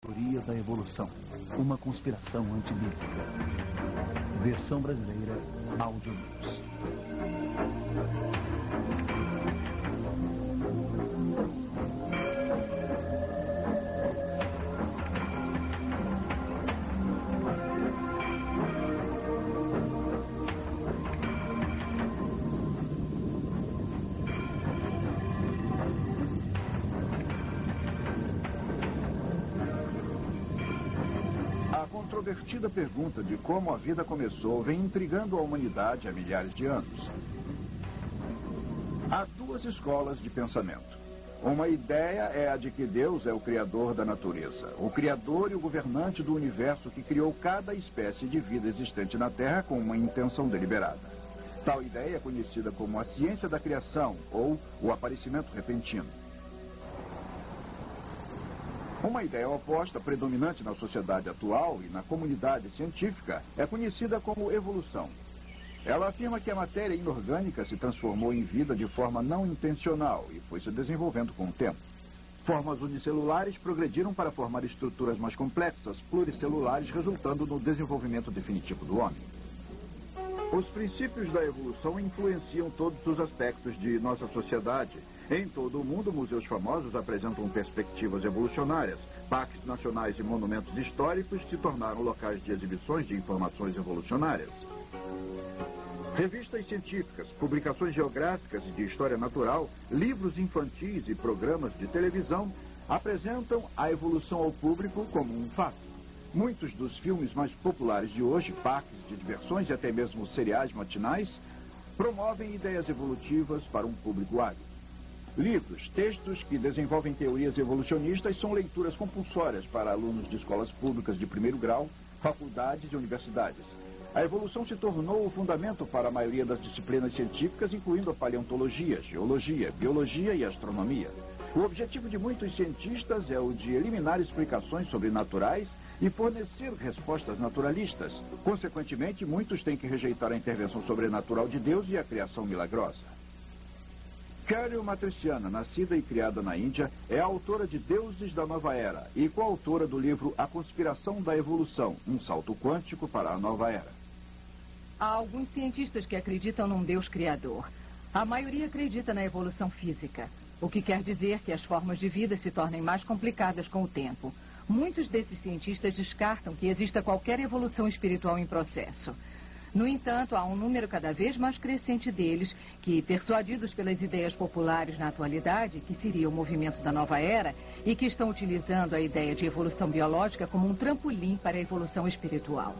Teoria da evolução. Uma conspiração antibíblica. Versão brasileira, Audiobooks. A controvertida pergunta de como a vida começou vem intrigando a humanidade há milhares de anos. Há duas escolas de pensamento. Uma ideia é a de que Deus é o criador da natureza, o criador e o governante do universo que criou cada espécie de vida existente na Terra com uma intenção deliberada. Tal ideia é conhecida como a ciência da criação ou o aparecimento repentino. Uma ideia oposta, predominante na sociedade atual e na comunidade científica, é conhecida como evolução. Ela afirma que a matéria inorgânica se transformou em vida de forma não intencional e foi se desenvolvendo com o tempo. Formas unicelulares progrediram para formar estruturas mais complexas, pluricelulares, resultando no desenvolvimento definitivo do homem. Os princípios da evolução influenciam todos os aspectos de nossa sociedade. Em todo o mundo, museus famosos apresentam perspectivas evolucionárias. Parques nacionais e monumentos históricos se tornaram locais de exibições de informações evolucionárias. Revistas científicas, publicações geográficas e de história natural, livros infantis e programas de televisão apresentam a evolução ao público como um fato. Muitos dos filmes mais populares de hoje, parques de diversões e até mesmo seriais matinais, promovem ideias evolutivas para um público ávido. Livros, textos que desenvolvem teorias evolucionistas são leituras compulsórias para alunos de escolas públicas de primeiro grau, faculdades e universidades. A evolução se tornou o fundamento para a maioria das disciplinas científicas, incluindo a paleontologia, geologia, biologia e astronomia. O objetivo de muitos cientistas é o de eliminar explicações sobrenaturais e fornecer respostas naturalistas. Consequentemente, muitos têm que rejeitar a intervenção sobrenatural de Deus e a criação milagrosa. Carol Matriciana, nascida e criada na Índia, é a autora de Deuses da Nova Era e coautora do livro A Conspiração da Evolução, um salto quântico para a nova era. Há alguns cientistas que acreditam num Deus criador. A maioria acredita na evolução física, o que quer dizer que as formas de vida se tornem mais complicadas com o tempo. Muitos desses cientistas descartam que exista qualquer evolução espiritual em processo. No entanto, há um número cada vez mais crescente deles que, persuadidos pelas ideias populares na atualidade, que seria o movimento da nova era, e que estão utilizando a ideia de evolução biológica como um trampolim para a evolução espiritual.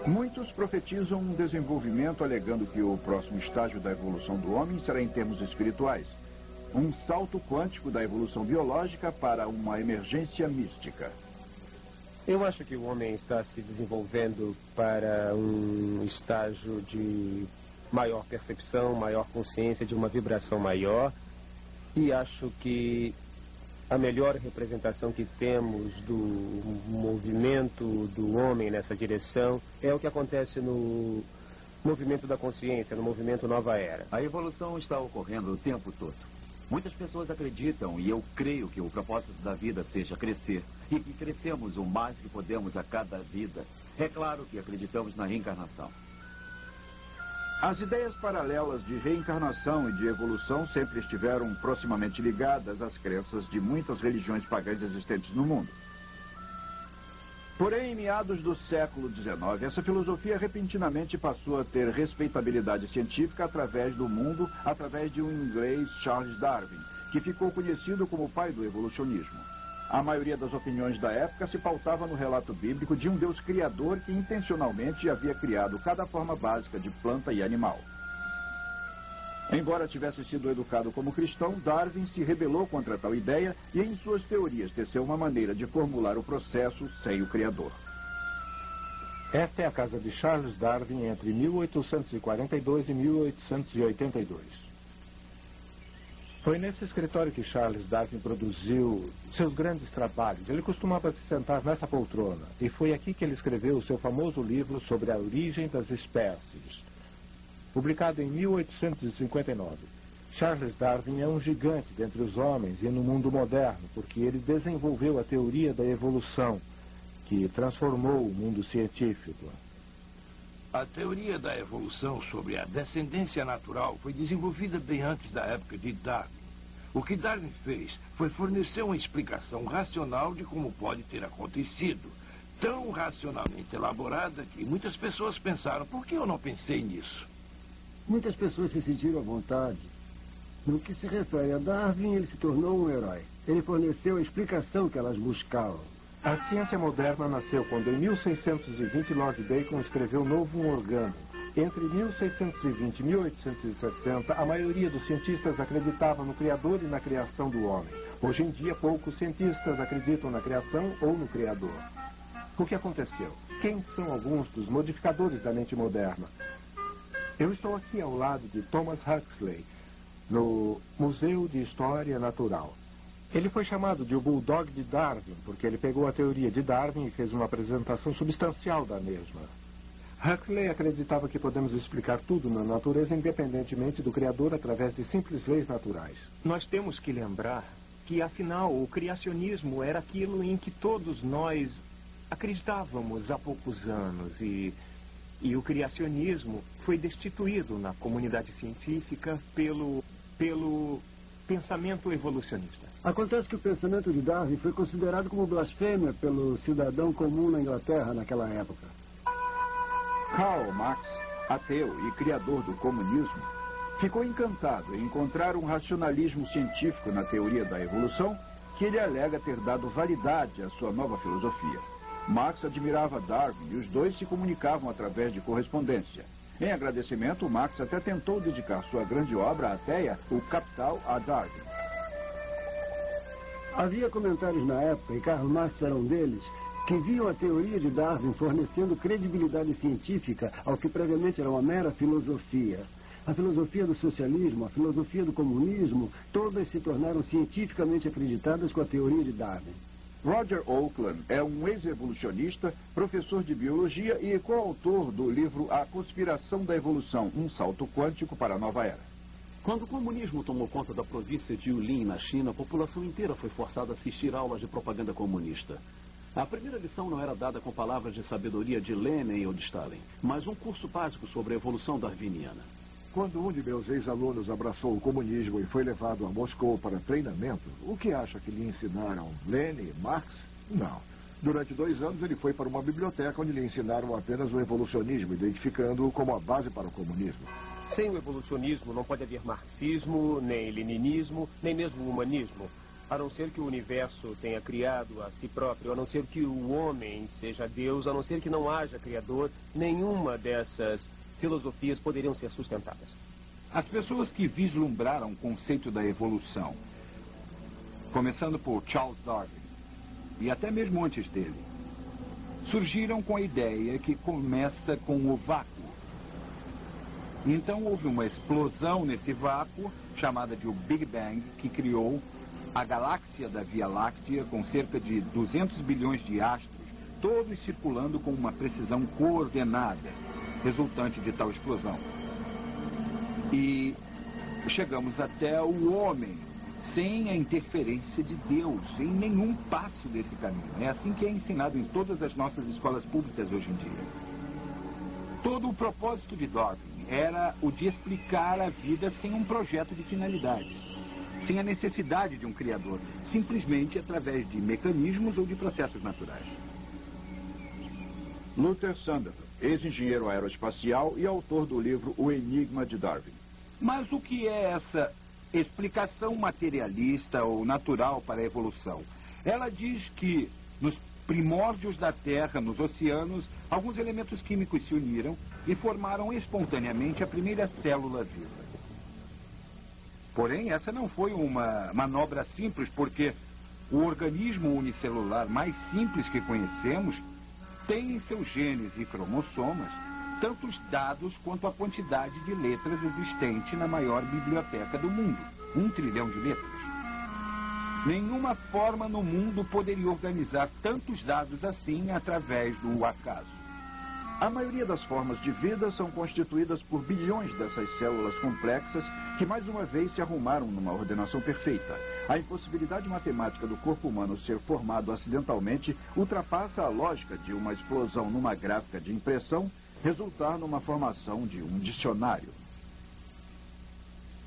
Muitos profetizam um desenvolvimento alegando que o próximo estágio da evolução do homem será em termos espirituais. Um salto quântico da evolução biológica para uma emergência mística. Eu acho que o homem está se desenvolvendo para um estágio de maior percepção, maior consciência, de uma vibração maior. E acho que a melhor representação que temos do movimento do homem nessa direção é o que acontece no movimento da consciência, no movimento Nova Era. A evolução está ocorrendo o tempo todo. Muitas pessoas acreditam, e eu creio, que o propósito da vida seja crescer, e que crescemos o mais que podemos a cada vida. É claro que acreditamos na reencarnação. As ideias paralelas de reencarnação e de evolução sempre estiveram proximamente ligadas às crenças de muitas religiões pagãs existentes no mundo. Porém, em meados do século XIX, essa filosofia repentinamente passou a ter respeitabilidade científica através do mundo, através de um inglês, Charles Darwin, que ficou conhecido como o pai do evolucionismo. A maioria das opiniões da época se pautava no relato bíblico de um Deus criador que intencionalmente havia criado cada forma básica de planta e animal. Embora tivesse sido educado como cristão, Darwin se rebelou contra tal ideia e em suas teorias teceu uma maneira de formular o processo sem o Criador. Esta é a casa de Charles Darwin entre 1842 e 1882. Foi nesse escritório que Charles Darwin produziu seus grandes trabalhos. Ele costumava se sentar nessa poltrona e foi aqui que ele escreveu o seu famoso livro sobre a origem das espécies, publicado em 1859. Charles Darwin é um gigante dentre os homens e no mundo moderno, porque ele desenvolveu a teoria da evolução, que transformou o mundo científico. A teoria da evolução sobre a descendência natural foi desenvolvida bem antes da época de Darwin. O que Darwin fez foi fornecer uma explicação racional de como pode ter acontecido, tão racionalmente elaborada que muitas pessoas pensaram, por que eu não pensei nisso? Muitas pessoas se sentiram à vontade. No que se refere a Darwin, ele se tornou um herói. Ele forneceu a explicação que elas buscavam. A ciência moderna nasceu quando, em 1620, Lord Bacon escreveu o Novum Organum. Entre 1620 e 1860, a maioria dos cientistas acreditava no Criador e na criação do homem. Hoje em dia, poucos cientistas acreditam na criação ou no Criador. O que aconteceu? Quem são alguns dos modificadores da mente moderna? Eu estou aqui ao lado de Thomas Huxley, no Museu de História Natural. Ele foi chamado de o Bulldog de Darwin, porque ele pegou a teoria de Darwin e fez uma apresentação substancial da mesma. Huxley acreditava que podemos explicar tudo na natureza independentemente do Criador através de simples leis naturais. Nós temos que lembrar que, afinal, o criacionismo era aquilo em que todos nós acreditávamos há poucos anos e o criacionismo foi destituído na comunidade científica pelo pensamento evolucionista. Acontece que o pensamento de Darwin foi considerado como blasfêmia pelo cidadão comum na Inglaterra naquela época. Karl Marx, ateu e criador do comunismo, ficou encantado em encontrar um racionalismo científico na teoria da evolução que ele alega ter dado validade à sua nova filosofia. Marx admirava Darwin e os dois se comunicavam através de correspondência. Em agradecimento, Marx até tentou dedicar sua grande obra, a Teia, o Capital, a Darwin. Havia comentários na época, e Karl Marx era um deles, que viam a teoria de Darwin fornecendo credibilidade científica ao que previamente era uma mera filosofia. A filosofia do socialismo, a filosofia do comunismo, todas se tornaram cientificamente acreditadas com a teoria de Darwin. Roger Oakland é um ex-evolucionista, professor de biologia e coautor do livro A Conspiração da Evolução, um salto quântico para a nova era. Quando o comunismo tomou conta da província de Yulin, na China, a população inteira foi forçada a assistir aulas de propaganda comunista. A primeira lição não era dada com palavras de sabedoria de Lenin ou de Stalin, mas um curso básico sobre a evolução darwiniana. Quando um de meus ex-alunos abraçou o comunismo e foi levado a Moscou para treinamento, o que acha que lhe ensinaram? Lenin, Marx? Não. Durante 2 anos ele foi para uma biblioteca onde lhe ensinaram apenas o evolucionismo, identificando-o como a base para o comunismo. Sem o evolucionismo não pode haver marxismo, nem leninismo, nem mesmo humanismo. A não ser que o universo tenha criado a si próprio, a não ser que o homem seja Deus, a não ser que não haja criador, nenhuma dessas filosofias poderiam ser sustentadas. As pessoas que vislumbraram o conceito da evolução, começando por Charles Darwin, e até mesmo antes dele, surgiram com a ideia que começa com o vácuo. Então houve uma explosão nesse vácuo, chamada de o Big Bang, que criou a galáxia da Via Láctea com cerca de 200 bilhões de astros, todos circulando com uma precisão coordenada, resultante de tal explosão. E chegamos até o homem, sem a interferência de Deus, em nenhum passo desse caminho. É assim que é ensinado em todas as nossas escolas públicas hoje em dia. Todo o propósito de Darwin era o de explicar a vida sem um projeto de finalidade, sem a necessidade de um criador, simplesmente através de mecanismos ou de processos naturais. Luther Sunderland, ex-engenheiro aeroespacial e autor do livro O Enigma de Darwin. Mas o que é essa explicação materialista ou natural para a evolução? Ela diz que nos primórdios da Terra, nos oceanos, alguns elementos químicos se uniram e formaram espontaneamente a primeira célula viva. Porém, essa não foi uma manobra simples, porque o organismo unicelular mais simples que conhecemos tem em seus genes e cromossomas tantos dados quanto a quantidade de letras existente na maior biblioteca do mundo, 1 trilhão de letras. Nenhuma forma no mundo poderia organizar tantos dados assim através do acaso. A maioria das formas de vida são constituídas por bilhões dessas células complexas que mais uma vez se arrumaram numa ordenação perfeita. A impossibilidade matemática do corpo humano ser formado acidentalmente ultrapassa a lógica de uma explosão numa gráfica de impressão resultar numa formação de um dicionário.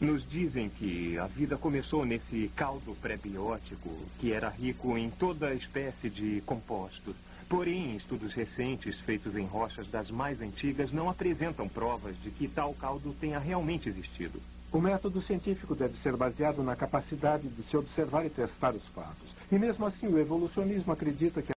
Nos dizem que a vida começou nesse caldo pré-biótico, que era rico em toda espécie de compostos. Porém, estudos recentes feitos em rochas das mais antigas não apresentam provas de que tal caldo tenha realmente existido. O método científico deve ser baseado na capacidade de se observar e testar os fatos. E mesmo assim, o evolucionismo acredita que